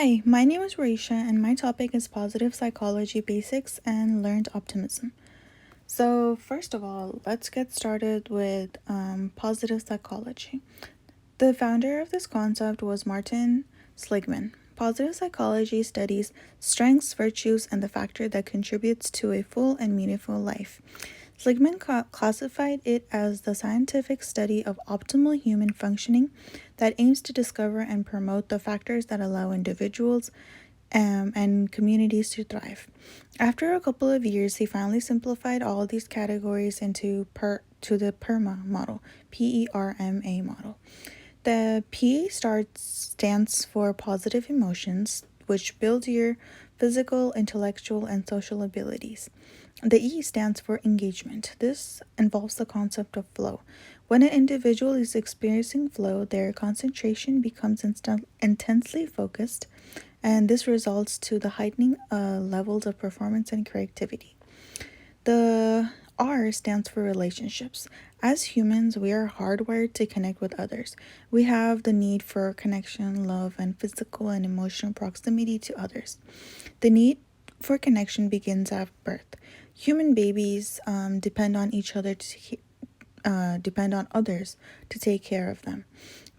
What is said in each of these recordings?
Hi, my name is Raisha, and my topic is positive psychology basics and learned optimism. So, first of all, let's get started with positive psychology. The founder of this concept was Martin Seligman. Positive psychology studies strengths, virtues, and the factor that contributes to a full and meaningful life. Seligman classified it as the scientific study of optimal human functioning that aims to discover and promote the factors that allow individuals and communities to thrive. After a couple of years, he finally simplified all these categories to the PERMA model, PERMA model. The stands for positive emotions, which build your physical, intellectual, and social abilities. The E stands for engagement. This involves the concept of flow. When an individual is experiencing flow, their concentration becomes intensely focused, and this results to the heightening levels of performance and creativity. The R stands for relationships. As humans, we are hardwired to connect with others. We have the need for connection, love, and physical and emotional proximity to others. The need for connection begins at birth. Human babies depend on each other depend on others to take care of them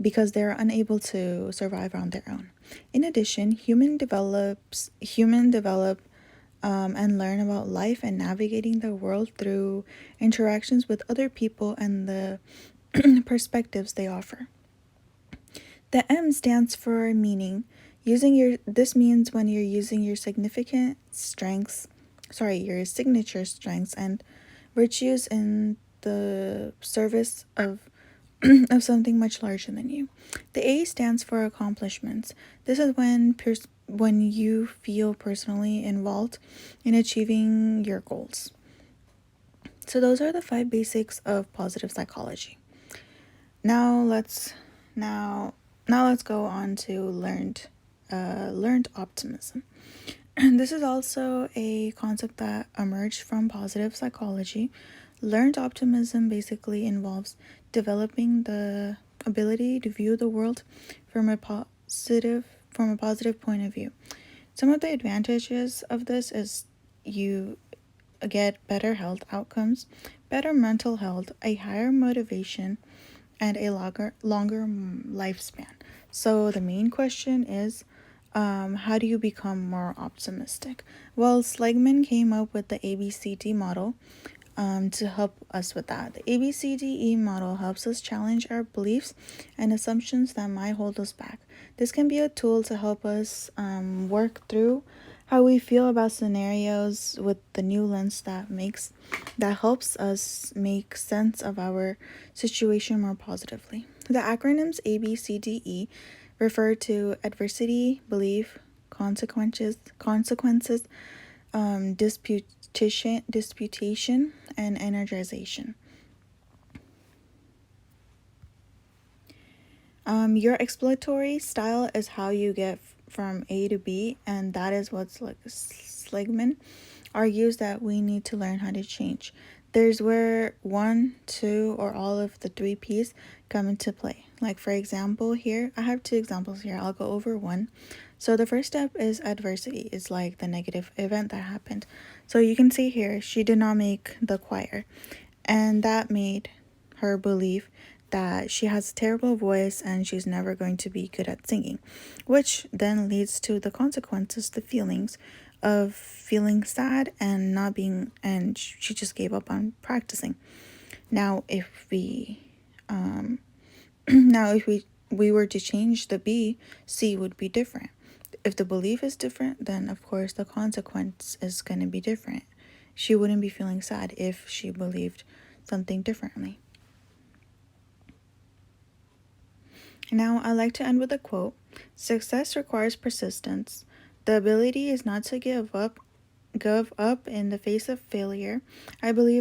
because they are unable to survive on their own. In addition, human develop and learn about life and navigating the world through interactions with other people and the perspectives they offer. The M stands for meaning. This means when you're using your your signature strengths and virtues in the service of of something much larger than you. The A stands for accomplishments. This is when you feel personally involved in achieving your goals. So those are the 5 basics of positive psychology. Now let's go on to learned optimism. This is also a concept that emerged from positive psychology. Learned optimism basically involves developing the ability to view the world from a positive point of view. Some of the advantages of this is you get better health outcomes, better mental health, a higher motivation, and a longer lifespan. So the main question is, how do you become more optimistic? Well, Seligman came up with the ABCD model to help us with that. The ABCDE model helps us challenge our beliefs and assumptions that might hold us back. This can be a tool to help us work through how we feel about scenarios with the new lens that helps us make sense of our situation more positively. The acronyms ABCDE refer to adversity, belief, consequences, disputation, and energization. Your exploratory style is how you get from A to B, and that is what Seligman argues that we need to learn how to change. There's where 1, 2, or all of the 3 P's come into play. Like for example here, I have 2 examples here. I'll go over one. So the first step is adversity. It's like the negative event that happened. So you can see here, she did not make the choir, and that made her believe that she has a terrible voice and she's never going to be good at singing, which then leads to the consequences, the feelings of feeling sad and not being, and she just gave up on practicing. Now if we we were to change the B, C would be different. If the belief is different, then of course the consequence is going to be different. She wouldn't be feeling sad if she believed something differently. Now, I like to end with a quote. Success requires persistence. The ability is not to give up in the face of failure. I believe